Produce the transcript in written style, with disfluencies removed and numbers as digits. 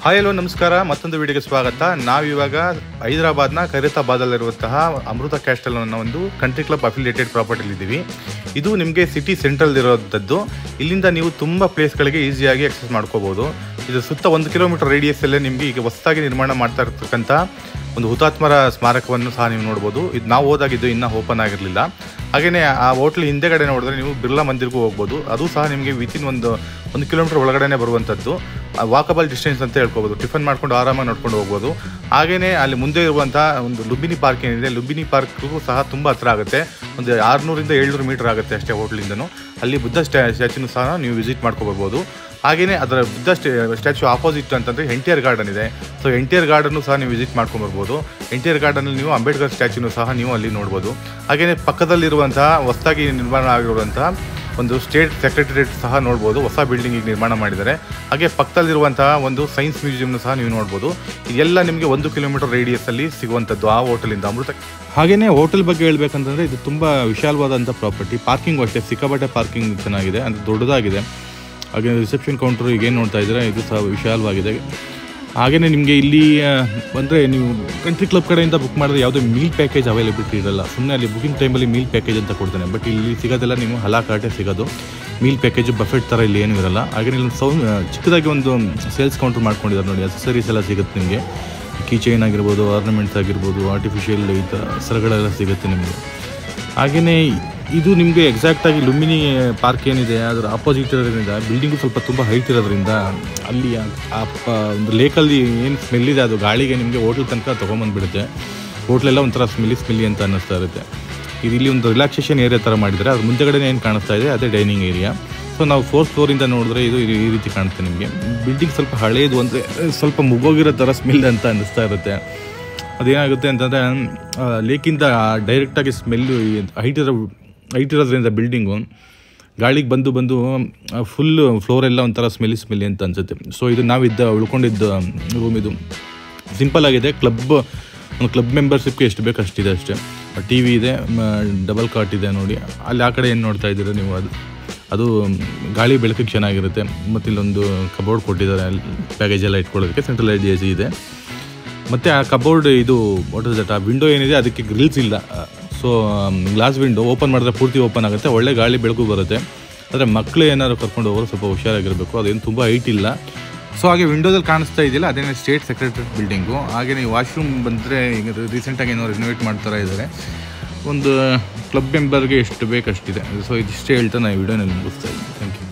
Hi hello ನಮಸ್ಕಾರ, ಮತ್ತೊಂದು ವಿಡಿಯೋಗೆ ಸ್ವಾಗತ. ನಾವಿವಾಗ ಹೈದರಾಬಾದ್ನ ಖೈರತಾಬಾದಲ್ಲಿರುವಂತಹ ಅಮೃತ ಕ್ಯಾಸ್ಟಲ್ ಅನ್ನೋ ಒಂದು ಕಂಟ್ರಿ ಕ್ಲಬ್ ಅಫಿಲಿಯೇಟೆಡ್ ಪ್ರಾಪರ್ಟಿಲಿದ್ದೀವಿ. ಇದು ನಿಮಗೆ ಸಿಟಿ ಸೆಂಟ್ರಲ್ ಇರೋಂಥದ್ದು. ಇಲ್ಲಿಂದ ನೀವು ತುಂಬ ಪ್ಲೇಸ್ಗಳಿಗೆ ಈಸಿಯಾಗಿ ಆಕ್ಸೆಸ್ ಮಾಡ್ಕೋಬೋದು. ಇದು ಸುತ್ತ 1 ಕಿಲೋಮೀಟರ್ ರೇಡಿಯಸ್ಸಲ್ಲೇ ನಿಮಗೆ ಈಗ ಹೊಸದಾಗಿ ನಿರ್ಮಾಣ ಮಾಡ್ತಾ ಇರ್ತಕ್ಕಂಥ ಒಂದು ಹುತಾತ್ಮರ ಸ್ಮಾರಕವನ್ನು ಸಹ ನೀವು ನೋಡ್ಬೋದು. ಇದು ನಾವು ಹೋದಾಗಿದ್ದು ಇನ್ನೂ ಓಪನ್ ಆಗಿರಲಿಲ್ಲ. ಹಾಗೆಯೇ ಆ ಹೋಟ್ಲ್ ಹಿಂದೆಗಡೆ ನೋಡಿದ್ರೆ ನೀವು ಬಿರ್ಲಾ ಮಂದಿರ್ಗೂ ಹೋಗ್ಬೋದು. ಅದು ಸಹ ನಿಮಗೆ ವಿತಿನ್ ಒಂದು ಕಿಲೋಮೀಟರ್ ಒಳಗಡೆ ಬರುವಂಥದ್ದು. ವಾಕಬಲ್ ಡಿಸ್ಟೆನ್ಸ್ ಅಂತ ಹೇಳ್ಕೊಬೋದು. ಟಿಫನ್ ಮಾಡ್ಕೊಂಡು ಆರಾಮಾಗಿ ನೋಡ್ಕೊಂಡು ಹೋಗ್ಬೋದು. ಹಾಗೆಯೇ ಅಲ್ಲಿ ಮುಂದೆ ಇರುವಂಥ ಒಂದು ಲುಂಬಿನಿ ಪಾರ್ಕ್ ಏನಿದೆ, ಲುಂಬಿನಿ ಪಾರ್ಕ್ಗೂ ಸಹ ತುಂಬ ಹತ್ರ ಆಗುತ್ತೆ. ಒಂದು 600ರಿಂದ 700 ಮೀಟರ್ ಆಗುತ್ತೆ ಅಷ್ಟೇ ಹೋಟ್ಲಿಂದನೂ. ಅಲ್ಲಿ ಬುದ್ಧ ಸ್ಟ್ಯಾಚ್ಯೂನು ಸಹ ನೀವು ವಿಸಿಟ್ ಮಾಡ್ಕೊಬರ್ಬೋದು. ಹಾಗೆಯೇ ಅದರ ಬುದ್ಧ ಸ್ಟ್ಯಾಚ್ಯೂ ಆಪೋಸಿಟ್ ಅಂತಂದರೆ ಎನ್ಟಿಆರ್ ಗಾರ್ಡನ್ ಇದೆ. ಸೊ ಎನ್ಟಿಆರ್ ಗಾರ್ಡನ್ನು ಸಹ ನೀವು ವಿಸಿಟ್ ಮಾಡ್ಕೊಂಬರ್ಬೋದು. ಎನ್ಟಿಆರ್ ಗಾರ್ಡನಲ್ಲಿ ನೀವು ಅಂಬೇಡ್ಕರ್ ಸ್ಟ್ಯಾಚ್ಯೂನು ಸಹ ನೀವು ಅಲ್ಲಿ ನೋಡ್ಬೋದು. ಹಾಗೆಯೇ ಪಕ್ಕದಲ್ಲಿರುವಂತಹ ಹೊಸದಾಗಿ ನಿರ್ಮಾಣ ಆಗಿರುವಂಥ ಒಂದು ಸ್ಟೇಟ್ ಸೆಕ್ರೆಟರಿಯೇಟ್ ಸಹ ನೋಡ್ಬೋದು. ಹೊಸ ಬಿಲ್ಡಿಂಗ್ ಈಗ ನಿರ್ಮಾಣ ಮಾಡಿದ್ದಾರೆ. ಹಾಗೆ ಪಕ್ಕದಲ್ಲಿರುವಂತಹ ಒಂದು ಸೈನ್ಸ್ ಮ್ಯೂಸಿಯಮ್ನು ಸಹ ನೀವು ನೋಡ್ಬೋದು. ಇದೆಲ್ಲ ನಿಮಗೆ 1 ಕಿಲೋಮೀಟರ್ ರೇಡಿಯಸ್ಸಲ್ಲಿ ಸಿಗುವಂಥದ್ದು ಆ ಹೋಟೆಲಿಂದ ಅಮೃತ. ಹಾಗೆಯೇ ಹೋಟೆಲ್ ಬಗ್ಗೆ ಹೇಳ್ಬೇಕಂತಂದರೆ ಇದು ತುಂಬ ವಿಶಾಲವಾದಂಥ ಪ್ರಾಪರ್ಟಿ. ಪಾರ್ಕಿಂಗು ಅಷ್ಟೇ ಸಿಕ್ಕಾಪಟ್ಟೆ ಪಾರ್ಕಿಂಗ್ ಚೆನ್ನಾಗಿದೆ, ಅಂದರೆ ದೊಡ್ಡದಾಗಿದೆ. ಹಾಗೆ ರಿಸೆಪ್ಷನ್ ಕೌಂಟ್ರು ಈಗೇನು ನೋಡ್ತಾ ಇದ್ದೀರಾ ಇದು ಸಹ ವಿಶಾಲವಾಗಿದೆ. ಹಾಗೆಯೇ ನಿಮಗೆ ಇಲ್ಲಿ ಅಂದರೆ ನೀವು ಕಂಟ್ರಿ ಕ್ಲಬ್ ಕಡೆಯಿಂದ ಬುಕ್ ಮಾಡಿದ್ರೆ ಯಾವುದೇ ಮೀಲ್ ಪ್ಯಾಕೇಜ್ ಅವೈಲಬಿಲಿಟಿ ಇರಲ್ಲ. ಸುಮ್ಮನೆ ಅಲ್ಲಿ ಬುಕಿಂಗ್ ಟೈಮಲ್ಲಿ ಮೀಲ್ ಪ್ಯಾಕೇಜ್ ಅಂತ ಕೊಡ್ತಾನೆ. ಬಟ್ ಇಲ್ಲಿ ಸಿಗೋದೆಲ್ಲ ನೀವು ಹಲಾಕಾಟೆ ಸಿಗೋದು. ಮೀಲ್ ಪ್ಯಾಕೇಜು ಬಫೆಟ್ ಥರ ಇಲ್ಲಿ ಏನೂ ಇರಲ್ಲ. ಹಾಗೆ ಇಲ್ಲಿ ಚಿಕ್ಕದಾಗಿ ಒಂದು ಸೇಲ್ಸ್ ಕೌಂಟ್ರ್ ಮಾಡ್ಕೊಂಡಿದ್ದಾರೆ ನೋಡಿ. ಅಕ್ಸೆಸರೀಸ್ ಎಲ್ಲ ಸಿಗುತ್ತೆ ನಿಮಗೆ. ಕೀ ಚೈನ್ ಆಗಿರ್ಬೋದು, ಆರ್ನಮೆಂಟ್ಸ್ ಆಗಿರ್ಬೋದು, ಆರ್ಟಿಫಿಷಿಯಲ್ ಈ ಥರ ಸರಗಳೆಲ್ಲ ಸಿಗುತ್ತೆ ನಿಮಗೆ. ಹಾಗೆಯೇ ಇದು ನಿಮಗೆ ಎಕ್ಸಾಕ್ಟಾಗಿ ಲುಂಬಿನಿ ಪಾರ್ಕ್ ಏನಿದೆ ಅದರ ಆಪೋಸಿಟ್ ಇರೋದ್ರಿಂದ ಬಿಲ್ಡಿಂಗು ಸ್ವಲ್ಪ ತುಂಬ ಹೈಟ್ ಇರೋದ್ರಿಂದ ಅಲ್ಲಿ ಒಂದು ಲೇಕಲ್ಲಿ ಏನು ಸ್ಮೆಲ್ ಇದೆ ಅದು ಗಾಳಿಗೆ ನಿಮಗೆ ಹೋಟ್ಲ್ ತನಕ ತೊಗೊಂಬಂದುಬಿಡುತ್ತೆ. ಹೋಟ್ಲೆಲ್ಲ ಒಂಥರ ಸ್ಮೆಲ್ಲಿ ಅಂತ ಅನ್ನಿಸ್ತಾ ಇರುತ್ತೆ. ಇದು ಇಲ್ಲಿ ಒಂದು ರಿಲ್ಯಾಕ್ಸೇಷನ್ ಏರಿಯಾ ಥರ ಮಾಡಿದರೆ ಅದ್ರ ಮುಂದೆಗಡೆ ಏನು ಕಾಣಿಸ್ತಾ ಇದೆ ಅದೇ ಡೈನಿಂಗ್ ಏರಿಯಾ. ಸೊ ನಾವು 4th ಫ್ಲೋರಿಂದ ನೋಡಿದ್ರೆ ಇದು ಈ ರೀತಿ ಕಾಣುತ್ತೆ ನಿಮಗೆ. ಬಿಲ್ಡಿಂಗ್ ಸ್ವಲ್ಪ ಹಳೇದು ಅಂದರೆ ಸ್ವಲ್ಪ ಮುಗೋಗಿರೋ ಥರ ಸ್ಮೆಲ್ ಅಂತ ಅನ್ನಿಸ್ತಾ ಇರುತ್ತೆ. ಅದೇನಾಗುತ್ತೆ ಅಂತಂದರೆ ಲೇಕಿಂದ ಡೈರೆಕ್ಟಾಗಿ ಸ್ಮೆಲ್ಲು ಹೈಟ್ ಇರೋದ್ರಿಂದ ಬಿಲ್ಡಿಂಗು ಗಾಳಿಗೆ ಬಂದು ಫುಲ್ಲು ಫ್ಲೋರೆಲ್ಲ ಒಂಥರ ಸ್ಮೆಲ್ಲಿ ಅಂತ ಅನಿಸುತ್ತೆ. ಸೊ ಇದು ಉಳ್ಕೊಂಡಿದ್ದ ರೂಮ್ ಇದು ಸಿಂಪಲ್ ಆಗಿದೆ. ಒಂದು ಕ್ಲಬ್ ಮೆಂಬರ್ಶಿಪ್ಗೆ ಎಷ್ಟು ಬೇಕು ಅಷ್ಟಿದೆ ಅಷ್ಟೇ. ಟಿ ವಿ ಇದೆ, ಡಬಲ್ ಕಾಟ್ ಇದೆ ನೋಡಿ. ಅಲ್ಲಿ ಆ ಕಡೆ ಏನು ನೋಡ್ತಾ ಇದ್ದೀರ ನೀವು ಅದು ಗಾಳಿ ಬೆಳಕಿಗೆ ಚೆನ್ನಾಗಿರುತ್ತೆ. ಮತ್ತು ಇಲ್ಲೊಂದು ಕಬೋರ್ಡ್ ಕೊಟ್ಟಿದ್ದಾರೆ ಅಲ್ಲಿ ಪ್ಯಾಕೇಜ್ ಎಲ್ಲ ಇಟ್ಕೊಳ್ಳೋದಕ್ಕೆ. ಸೆಂಟ್ರಲ್ AC ಇದೆ. ಮತ್ತು ಆ ಕಬೋರ್ಡ್ ಇದು ವಾಟ್ ಇಸ್ ದಟ್, ಆ ವಿಂಡೋ ಏನಿದೆ ಅದಕ್ಕೆ ಗ್ರಿಲ್ಸ್ ಇಲ್ಲ. ಸೊ ಗ್ಲಾಸ್ ವಿಂಡೋ ಓಪನ್ ಮಾಡಿದ್ರೆ ಪೂರ್ತಿ ಓಪನ್ ಆಗುತ್ತೆ, ಒಳ್ಳೆ ಗಾಳಿ ಬೆಳಕು ಬರುತ್ತೆ. ಆದರೆ ಮಕ್ಕಳು ಏನಾದ್ರು ಕರ್ಕೊಂಡು ಹೋಗೋರು ಸ್ವಲ್ಪ ಹುಷಾರಾಗಿರಬೇಕು. ಅದೇನು ತುಂಬ ಹೈಟ್ ಇಲ್ಲ. ಸೊ ಹಾಗೆ ವಿಂಡೋದಲ್ಲಿ ಕಾಣಿಸ್ತಾ ಇದೆಯಲ್ಲ ಅದೇನೇ ಸ್ಟೇಟ್ ಸೆಕ್ರೆಟರಿಯೇಟ್ ಬಿಲ್ಡಿಂಗು. ಹಾಗೆಯೇ ವಾಶ್ರೂಮ್ ಬಂದರೆ ಈಗ ರೀಸೆಂಟಾಗಿ ಏನೋ ರಿನೋವೇಟ್ ಮಾಡ್ತಾ ಇದ್ದಾರೆ. ಒಂದು ಕ್ಲಬ್ ಮೆಂಬರ್ಗೆ ಎಷ್ಟು ಬೇಕಷ್ಟಿದೆ. ಸೊ ಇದಿಷ್ಟೇ ಹೇಳ್ತಾ ನಾನು ವಿಡಿಯೋನಲ್ಲಿ ಮುಗಿಸ್ತಾ ಇದ್ದೀನಿ. Thank you.